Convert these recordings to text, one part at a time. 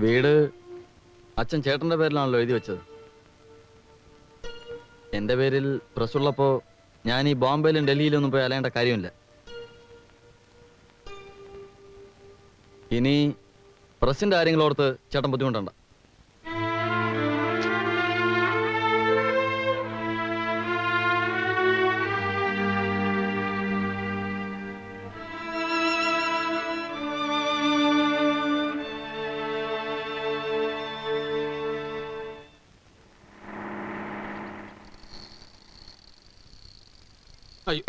വീട് അച്ഛൻ ചേട്ടന്റെ പേരിലാണല്ലോ എഴുതി വെച്ചത്. എന്റെ പേരിൽ പ്രസ്സുള്ളപ്പോ ഞാൻ ഈ ബോംബെയിലും ഡൽഹിയിലൊന്നും പോയി അലയേണ്ട കാര്യമില്ല. ഇനി പ്രസിന്റെ കാര്യങ്ങളോർത്ത് ചേട്ടൻ ബുദ്ധിമുട്ടണ്ട. അയ്യോ,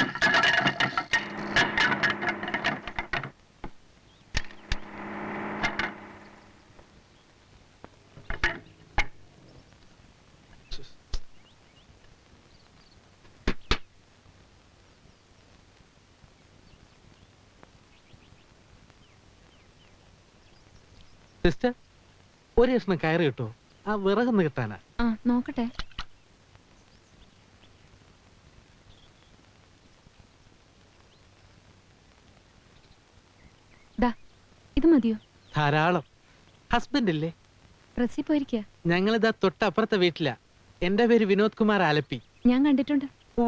സിസ്റ്റർ, ഒരു കഷ്ണം കയറി കിട്ടോ? ആ വിറകൊന്ന് കിട്ടാനാ. നോക്കട്ടെ. ഇത് മതിയോ? ധാരാളം. ഹസ്ബൻഡ് ഇല്ലേ? പ്രസി പോയിരിക്കുക. ഞങ്ങളിതാ തൊട്ടപ്പുറത്തെ വീട്ടിലാ. എന്റെ പേര് വിനോദ് കുമാർ ആലപ്പി. ഞാൻ കണ്ടിട്ടുണ്ട്. ഓ,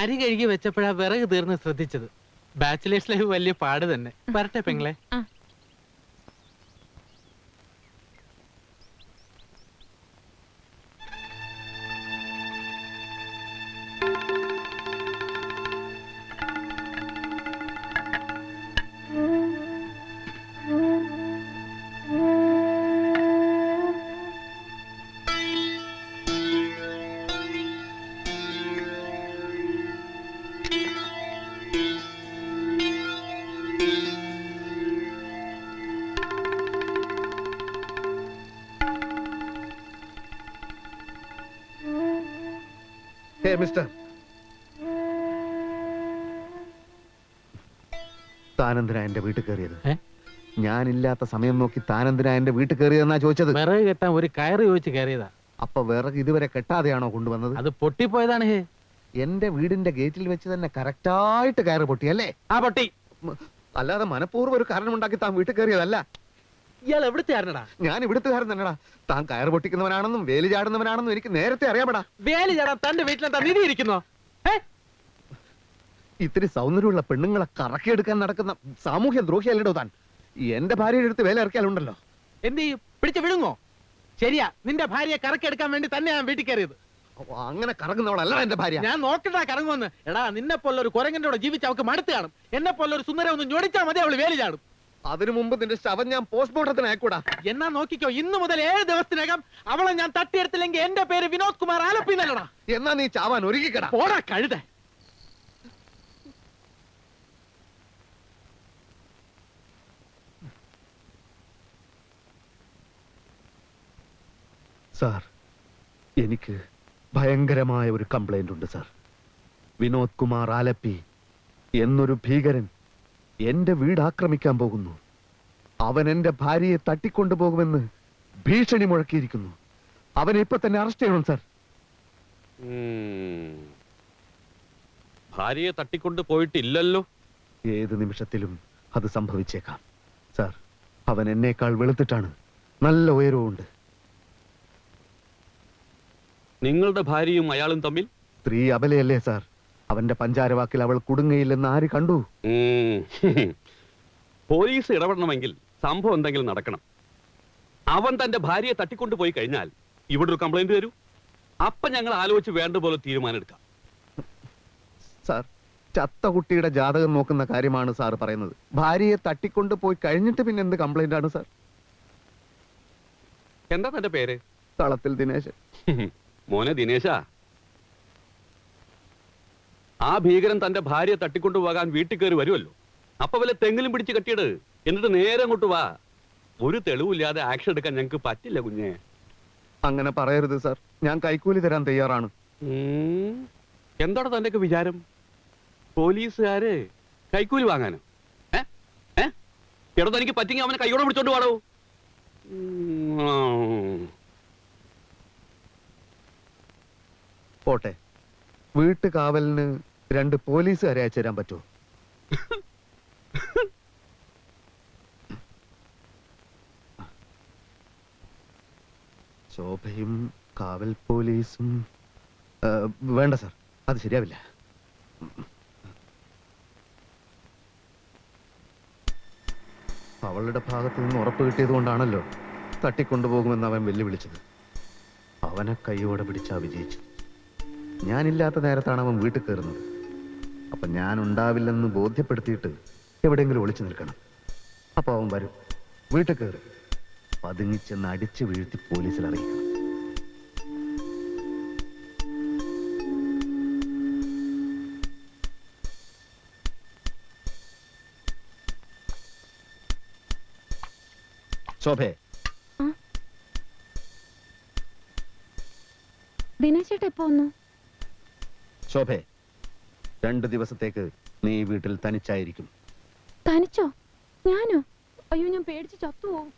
അരി കഴുകി വെച്ചപ്പോഴാ വിറക് തീർന്ന് ശ്രദ്ധിച്ചത്. ബാച്ചിലേഴ്സ് ലൈഫ് വലിയ പാട് തന്നെ. വരട്ടെ പെങ്ങളെ. മിസ്റ്റർ, താനെന്തിനാ എന്റെ വീട്ടിൽ കയറിയത്? ഞാനില്ലാത്ത സമയം നോക്കി താനെന്തിനാ എന്റെ വീട്ടിൽ കയറിയതെന്നാ ചോദിച്ചത്. വിറക് കെട്ടാൻ ഒരു കയറ് ചോദിച്ച് കയറിയതാ. അപ്പൊ വിറക് ഇതുവരെ കെട്ടാതെയാണോ കൊണ്ടുവന്നത്? അത് പൊട്ടിപ്പോയതാണ്. എന്റെ വീടിന്റെ ഗേറ്റിൽ വെച്ച് തന്നെ കറക്റ്റായിട്ട് കയറ് പൊട്ടിയല്ലേ? ആ പൊട്ടി. അല്ലാതെ മനഃപൂർവ്വം ഒരു കാരണമുണ്ടാക്കി താൻ വീട്ടിൽ കയറിയതല്ല. ഇയാൾ എവിടുത്തെ ആരണടാ? ഞാൻ ഇവിടുത്തുകാരൻ തന്നെടാ. താൻ കയറ് പൊട്ടിക്കുന്നവനാണെന്നും വേലി ചാടുന്നവനാണെന്നും എനിക്ക് നേരത്തെ അറിയാമടാ. വേലി ചാടാൻ തന്റെ വീട്ടിലെന്താ നിധി ഇരിക്കുന്നോ? ഇത്തിരി സൗന്ദര്യമുള്ള പെണ്ണുങ്ങളെ കറക്കിയെടുക്കാൻ നടക്കുന്ന സാമൂഹ്യ ദ്രോഹിയല്ലോ താൻ. എന്റെ ഭാര്യയുടെ അടുത്ത് വേല ഇറക്കിയാലുണ്ടല്ലോ. എന്ത് ചെയ്യും? പിടിച്ച് വിഴുങ്ങോ? ശരിയാ, നിന്റെ ഭാര്യയെ കറക്കിയെടുക്കാൻ വേണ്ടി തന്നെ ഞാൻ വീട്ടിൽ കയറിയത്. അങ്ങനെ കറങ്ങുന്നവളല്ല എന്റെ ഭാര്യ. ഞാൻ നോക്കട്ടാ കറങ്ങുമെന്ന്. എടാ, നിന്നെ പോലെ ഒരു കുരങ്ങന്റെ കൂടെ ജീവിച്ച് അവൾക്ക് മടുത്ത് കാണും. എന്നെ പോലെ ഒരു സുന്ദരം ഒന്ന് ഞൊടിച്ചാൽ മതി, അവള് വേലി ചാടും. അതിനു മുമ്പ് നിന്റെ ശവം ഞാൻ പോസ്റ്റ്മോർട്ടത്തിന് അയക്കൂടാ. എന്നാ നോക്കിക്കോ, ഇന്ന് മുതൽ 7 ദിവസത്തിനകം അവളെ ഞാൻ തട്ടിയെടുത്തില്ലെങ്കിൽ എന്റെ പേര് വിനോദ് കുമാർ ആലപ്പി എന്നല്ലടാ. എന്നാ നീ ചാവാൻ ഒരുക്കിക്കടാ. പോടാ കഴുത. സാർ, എനിക്ക് ഭയങ്കരമായ ഒരു കംപ്ലൈന്റ് ഉണ്ട് സാർ. വിനോദ് കുമാർ ആലപ്പി എന്നൊരു ഭീകരൻ എന്റെ വീട് ആക്രമിക്കാൻ പോകുന്നു. അവൻ എന്റെ ഭാര്യയെ തട്ടിക്കൊണ്ടുപോകുമെന്ന് ഭീഷണി മുഴക്കിയിരിക്കുന്നു. അവനെ ഇപ്പൊ തന്നെ അറസ്റ്റ് ചെയ്യണം സാർ. ഭാര്യയെ തട്ടിക്കൊണ്ട് പോയിട്ടില്ലല്ലോ. ഏത് നിമിഷത്തിലും അത് സംഭവിച്ചേക്കാം സാർ. അവൻ എന്നേക്കാൾ വെളുത്തിട്ടാണ്, നല്ല ഉയരവുമുണ്ട്. നിങ്ങളുടെ ഭാര്യയും അയാളും തമ്മിൽ സ്ത്രീ അബലയല്ലേ സാർ? അവന്റെ പഞ്ചാരവാക്കിൽ അവൾ കുടുങ്ങയില്ലെന്ന് ആര് കണ്ടു? പോലീസ് ഇടപെടണമെങ്കിൽ സംഭവം എന്തെങ്കിലും നടക്കണം. അവൻ തന്റെ ഭാര്യയെ തട്ടിക്കൊണ്ടു പോയി കഴിഞ്ഞാൽ ഇവിടെ ഒരു കംപ്ലൈന്റ് വരൂ. അപ്പൊ ഞങ്ങൾ ആലോചിച്ച് വേണ്ട പോലെ തീരുമാനം എടുക്കാം. സാർ, ചത്ത കുട്ടിയുടെ ജാതകം നോക്കുന്ന കാര്യമാണ് സാർ പറയുന്നത്. ഭാര്യയെ തട്ടിക്കൊണ്ട് പോയി കഴിഞ്ഞിട്ട് പിന്നെ എന്ത് കംപ്ലൈന്റ് ആണ് സാർ? എന്താ തന്റെ പേര്? തളത്തിൽ ദിനേശൻ. മോനെ ദിനേശ, ആ ഭീകരൻ തന്റെ ഭാര്യയെ തട്ടിക്കൊണ്ടുപോകാൻ വീട്ടിൽ കയറി വരുമല്ലോ. അപ്പൊ വല്ല തെങ്ങിലും പിടിച്ച് കെട്ടിയിട്, എന്നിട്ട് നേരെ അങ്ങോട്ട് വാ. ഒരു തെളിവില്ലാതെ ആക്ഷൻ എടുക്കാൻ ഞങ്ങൾക്ക് പറ്റില്ല കുഞ്ഞെ. അങ്ങനെ പറയരുത് സാർ. ഞാൻ കൈക്കൂലി തരാൻ തയ്യാറാണ്. എന്താണ് തന്റെ വിചാരം? പോലീസുകാര് കൈക്കൂലി വാങ്ങാനോ? എടോ, തനിക്ക് പറ്റിങ്ങി അവനെ കൈയോടെ പിടിച്ചോണ്ട് പാടോ. പോട്ടെ, വീട്ടുകാവലിന് 2 പോലീസുകാരെ അയച്ചു തരാൻ പറ്റുമോ? ശോഭയും കാവൽ പോലീസും വേണ്ട സാർ, അത് ശരിയാവില്ല. അവളുടെ ഭാഗത്ത് നിന്ന് ഉറപ്പ് കിട്ടിയത് കൊണ്ടാണല്ലോ തട്ടിക്കൊണ്ടുപോകുമെന്ന് അവൻ വെല്ലുവിളിച്ചത്. അവനെ കൈയോടെ പിടിച്ചാ വിജയിച്ചു. ഞാനില്ലാത്ത നേരത്താണ് അവൻ വീട്ടിൽ കയറുന്നത്. അപ്പൊ ഞാൻ ഉണ്ടാവില്ലെന്ന് ബോധ്യപ്പെടുത്തിയിട്ട് എവിടെയെങ്കിലും ഒളിച്ചു നിൽക്കണം. അപ്പൊ അവൻ വരും, വീട്ടിൽ കയറും, പതുങ്ങിച്ചെന്ന് അടിച്ചു വീഴ്ത്തി പോലീസിൽ അറിയിക്കണം. ശോഭേ, ദിനേശ് ചേട്ടാ എപ്പോ വന്നു? ശോഭേ, 2 ദിവസത്തേക്ക് നീ വീട്ടിൽ തനിച്ചായിരിക്കും. തനിച്ചോ? ഞാനോ? അയ്യോ, ഞാൻ പേടിച്ച് ചത്തുപോകും.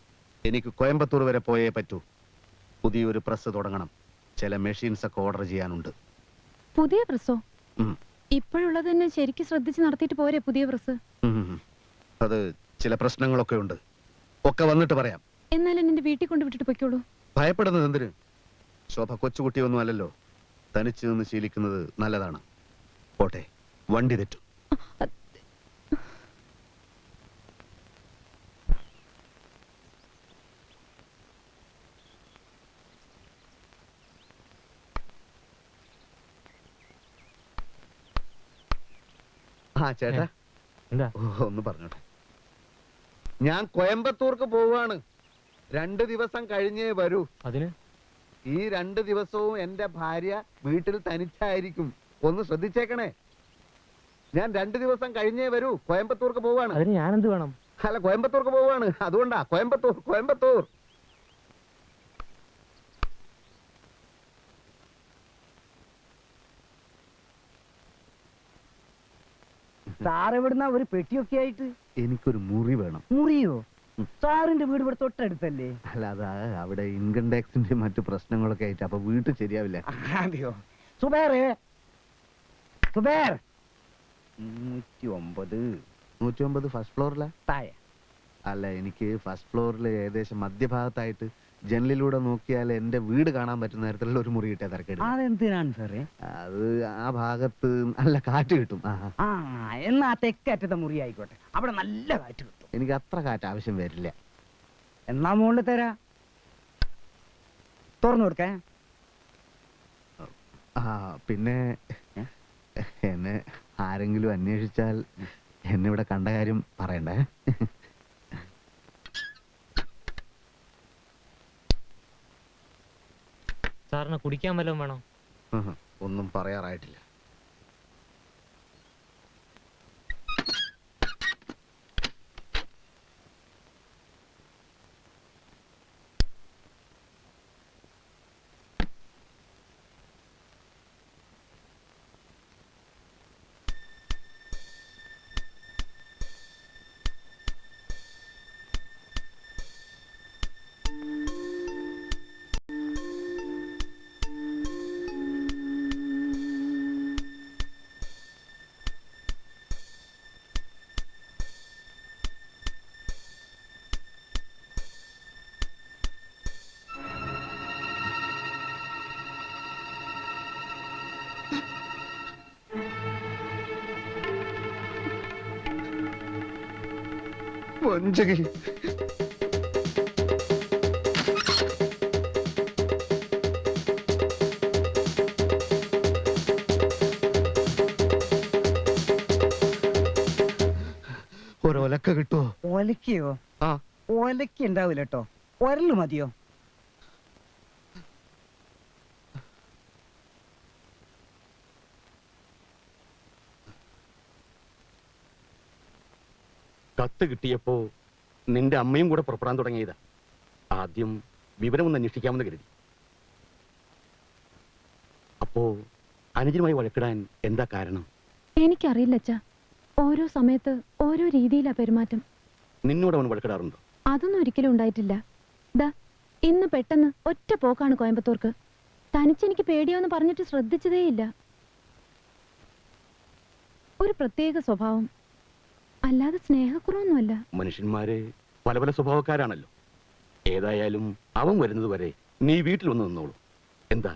എനിക്ക് കോയമ്പത്തൂർ വരെ പോയേ പറ്റൂ. പുതിയൊരു പ്രസ് തുടങ്ങണം. ചില മെഷീൻസ് ഒക്കെ ഓർഡർ ചെയ്യാനുണ്ട്. പുതിയ പ്രസ്സോ? ഉം. ഇപ്പോഴുള്ളത് തന്നെ ശരിക്കും ശ്രദ്ധിച്ച് നടത്തിയിട്ട് പോരെ പുതിയ പ്രസ്? അത് ചില പ്രശ്നങ്ങളൊക്കെ ഉണ്ട്. ഒക്കെ വന്നിട്ട് പറയാം. എന്നാലും എന്നെ വീട്ടിൽ കൊണ്ട് വിട്ടിട്ട് പൊയ്ക്കോളൂ. ഭയപ്പെടുന്നത് എന്തിന്? ശോഭ കൊച്ചുകുട്ടിയൊന്നും അല്ലല്ലോ. തനിച്ച് നിന്ന് ശീലിക്കുന്നത് നല്ലതാണ്. പോട്ടെ, വണ്ടി തെറ്റും. ആ ചേട്ടാ, എന്താ? ഒന്ന് പറഞ്ഞോട്ടെ. ഞാൻ കോയമ്പത്തൂർക്ക് പോവാണ്. 2 ദിവസം കഴിഞ്ഞേ വരൂ. അതിന് ഈ 2 ദിവസവും എന്റെ ഭാര്യ വീട്ടിൽ തനിച്ചായിരിക്കും. ഒന്ന് ശ്രദ്ധിച്ചേക്കണേ. ഞാൻ 2 ദിവസം കഴിഞ്ഞേ വരൂ. കോയമ്പത്തൂർക്ക് പോവാണ്. അതിന് ഞാനെന്ത് വേണം? അല്ല, കോയമ്പത്തൂർക്ക് പോവാണ്. അതുകൊണ്ടാ കോയമ്പത്തൂർ കോയമ്പത്തൂർ. സാർ എവിടുന്ന ഒരു പെട്ടിയൊക്കെ ആയിട്ട്? എനിക്കൊരു മുറി വേണം. മുറിയോ? സാറിന്റെ വീട് ഇവിടെ തൊട്ടടുത്തല്ലേ? അല്ല, അതാ അവിടെ ഇൻകം ടാക്സിന്റെ മറ്റു പ്രശ്നങ്ങളൊക്കെ ആയിട്ട് അപ്പൊ വീട്ടിൽ ശരിയാവില്ല. അതെയോ? സുബേറേ, സുബേർ. 109 ഫസ്റ്റ് ഫ്ലോറിലാ? താഴെ. അല്ല, എനിക്ക് ഫസ്റ്റ് ഫ്ലോറിൽ ഏകദേശം മധ്യഭാഗത്തായിട്ട് ജനലിലൂടെ നോക്കിയാൽ എന്റെ വീട് കാണാൻ പറ്റുന്ന തരത്തിലുള്ള ഒരു മുറി കിട്ടിയ തിരക്കേട്. അതെന്തിനാണ് സാറേ? അത് ആ ഭാഗത്ത് നല്ല കാറ്റ് കിട്ടും. ആ, എന്നാ തെക്കറ്റത്തെ മുറി ആയിക്കോട്ടെ. അവിടെ നല്ല കാറ്റ് കിട്ടും. എനിക്ക് അത്ര കാറ്റ് ആവശ്യം വരില്ല. എന്നാ മുകളിൽ തരാ. തുറന്നു കൊടുക്കേ. ആ, പിന്നെ എന്നെ ആരെങ്കിലും അന്വേഷിച്ചാൽ എന്നെ ഇവിടെ കണ്ട കാര്യം പറയണ്ടേ. സാറിന് കുടിക്കാൻ വല്ലതും വേണോ? ഒന്നും പറയാറായിട്ടില്ല. വഞ്ചകി. ഒരൊലക്ക കിട്ടുമോ? ഒലക്കയോ? ആ, ഒലക്ക ഉണ്ടാവില്ല കേട്ടോ. ഒരല് മതിയോ? കത്ത് കിട്ടിയപ്പോ നിന്റെ അമ്മയും കൂടെ പുറപ്പെടാൻ തുടങ്ങിയതാ. ആദ്യം വിവരമൊന്ന് അന്വേഷിക്കാമെന്ന് കരുതി. അപ്പോ അനുജനുമായി വഴക്കിടാൻ എന്താ കാരണം? എനിക്കറിയില്ല അച്ഛാ. ഓരോ സമയത്ത് ഓരോ രീതിയിലാ പെരുമാറ്റം. നിന്നോട് അവൻ വഴക്കിടാറുണ്ടോ? അതൊന്നും ഒരിക്കലും ഉണ്ടായിട്ടില്ല. ദാ ഇന്ന് പെട്ടെന്ന് ഒറ്റ പോക്കാണ് കോയമ്പത്തൂർക്ക്. തനിച്ചെനിക്ക് പേടിയോന്ന് പറഞ്ഞിട്ട് ശ്രദ്ധിച്ചതേയില്ല. ഒരു പ്രത്യേക സ്വഭാവം, അല്ലാതെ സ്നേഹക്കുറവൊന്നുമല്ല. മനുഷ്യന്മാര് പല പല സ്വഭാവക്കാരാണല്ലോ. ഏതായാലും അവൻ വരുന്നത് വരെ നീ വീട്ടിൽ വന്ന് നിന്നോളൂ. എന്താ?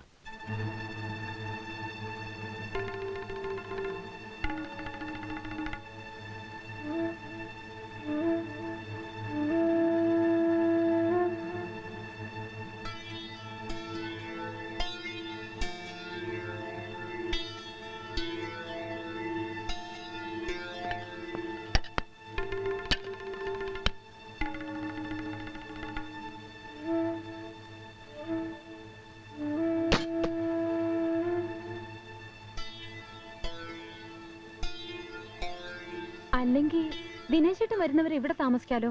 അല്ലെങ്കിൽ ദിനേശേട്ടൻ വരുന്നവർ ഇവിടെ താമസിക്കാലോ?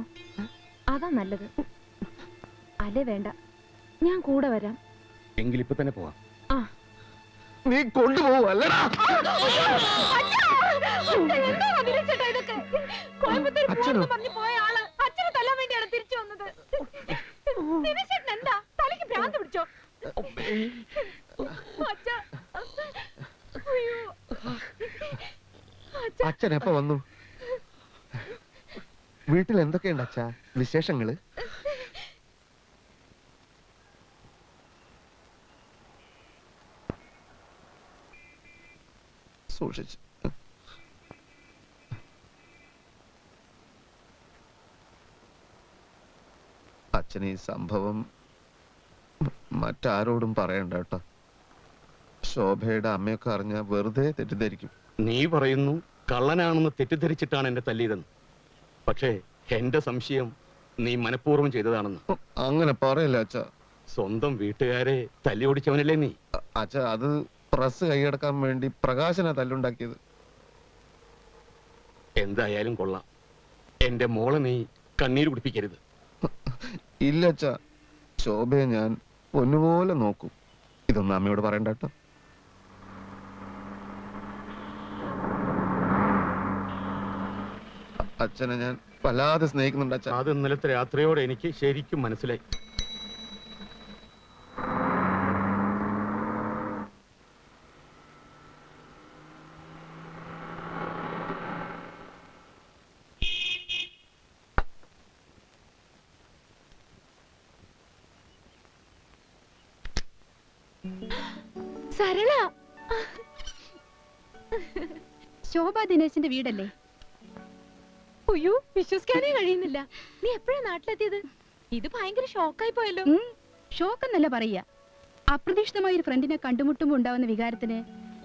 അതാ നല്ലത്. അല്ലേ വേണ്ട, ഞാൻ കൂടെ വരാം. എങ്കിലിപ്പോ തന്നെ പോവാം. ആ നീ കൊണ്ടുപോവല്ലടാ. അച്ഛനോ? അച്ഛൻ എപ്പോ വന്നു? വീട്ടിൽ എന്തൊക്കെയുണ്ട് അച്ഛാ വിശേഷങ്ങള്? സൂക്ഷിച്ചു. അച്ഛൻ ഈ സംഭവം മറ്റാരോടും പറയണ്ട കേട്ടോ. ശോഭയുടെ അമ്മയൊക്കെ അറിഞ്ഞാ വെറുതെ തെറ്റിദ്ധരിക്കും. നീ പറയുന്നു കള്ളനാണെന്ന് തെറ്റിദ്ധരിച്ചിട്ടാണ് എന്നെ തല്ലിയതെന്ന്. പക്ഷേ എന്റെ സംശയം നീ മനഃപൂർവ്വം ചെയ്തതാണെന്ന്. അങ്ങനെ പറയല്ല അച്ഛ. സ്വന്തം വീട്ടുകാരെ തല്ലി ഓടിച്ചവനല്ലേ നീ? അച്ഛ, അത് പ്രസ് കൈയടക്കാൻ വേണ്ടി പ്രകാശന തല്ലുണ്ടാക്കിയത്. എന്തായാലും കൊള്ളാം. എന്റെ മോളെ നീ കണ്ണീര് കുടിപ്പിക്കരുത്. ഇല്ല അച്ഛ, ശോഭയെ ഞാൻ പൊന്നുപോലെ നോക്കും. ഇതൊന്നും അമ്മയോട് പറയണ്ട കേട്ടോ. അച്ഛനെ ഞാൻ വല്ലാതെ സ്നേഹിക്കുന്നുണ്ട് അച്ഛൻ. അത് ഇന്നലത്തെ രാത്രിയോടെ എനിക്ക് ശരിക്കും മനസ്സിലായി. സരള, ശോഭ ദിനേശിന്റെ വീടല്ലേ? അയ്യോ, വിശ്വസിക്കാനേ കഴിയുന്നില്ല. നീ എപ്പോഴാ നാട്ടിലെത്തിയത്? ഇത് ഭയങ്കര ഷോക്കായി പോയല്ലോ. ഷോക്ക് എന്നല്ല പറയാ. അപ്രതീക്ഷിതമായ ഒരു ഫ്രണ്ടിനെ കണ്ടുമുട്ടുമ്പോ ഉണ്ടാവുന്ന വികാരത്തിന്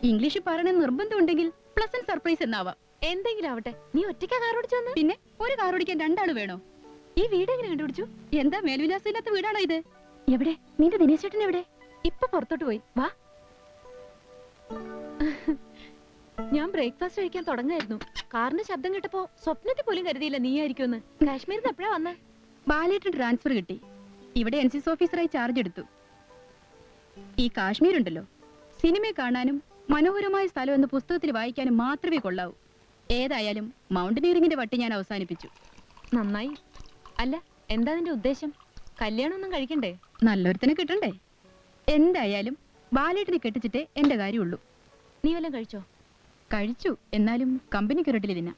ഇംഗ്ലീഷ് പറയണ നിർബന്ധമുണ്ടെങ്കിൽ പ്ലസന്റ് സർപ്രൈസ് എന്നാവാം. എന്തെങ്കിലും ആവട്ടെ, നീ ഒറ്റയ്ക്കാ കാർ ഓടിച്ചു വന്ന്? പിന്നെ ഒരു കാർ ഓടിക്കാൻ രണ്ടാള് വേണോ? ഈ വീട് എങ്ങനെ കണ്ടുപിടിച്ചു? എന്താ മേൽവിലാസമില്ലാത്ത വീടാണോ ഇത്? എവിടെ നിന്റെ ദിനേശേട്ടൻ? എവിടെ? ഇപ്പൊ പുറത്തോട്ട് പോയി. വാ, ഞാൻ ബ്രേക്ക്ഫാസ്റ്റ് കഴിക്കാൻ തുടങ്ങായിരുന്നു. കാറിന്റെ ശബ്ദം കേട്ടപ്പോ സ്വപ്നത്തിൽ പോലും കരുതിയില്ല നീയായിരിക്കുമെന്ന്. കാശ്മീരിൽ നിന്ന് എപ്പോഴാ വന്നേ? ബാലേട്ടൻ ട്രാൻസ്ഫർ കിട്ടി. ഇവിടെ NCS ഓഫീസറായി ചാർജ് എടുത്തു. ഈ കാശ്മീർ ഉണ്ടല്ലോ, സിനിമ കാണാനും മനോഹരമായ സ്ഥലം എന്ന് പുസ്തകത്തിൽ വായിക്കാനും മാത്രമേ കൊള്ളാവൂ. ഏതായാലും മൗണ്ടനീറിംഗിന്റെ വട്ടി ഞാൻ അവസാനിപ്പിച്ചു. നന്നായി. അല്ല, എന്താ നിന്റെ ഉദ്ദേശം? കല്യാണമൊന്നും കഴിക്കണ്ടേ? നല്ലൊരുത്തനെ കിട്ടണ്ടേ? എന്തായാലും ബാലേട്ടനെ കെട്ടിച്ചിട്ടേ എന്റെ കാര്യമുള്ളൂ. നീ വല്ലതും കഴിച്ചോ? കഴിച്ചു, എന്നാലും കമ്പനിക്ക് ഒരിട്ടില്ല.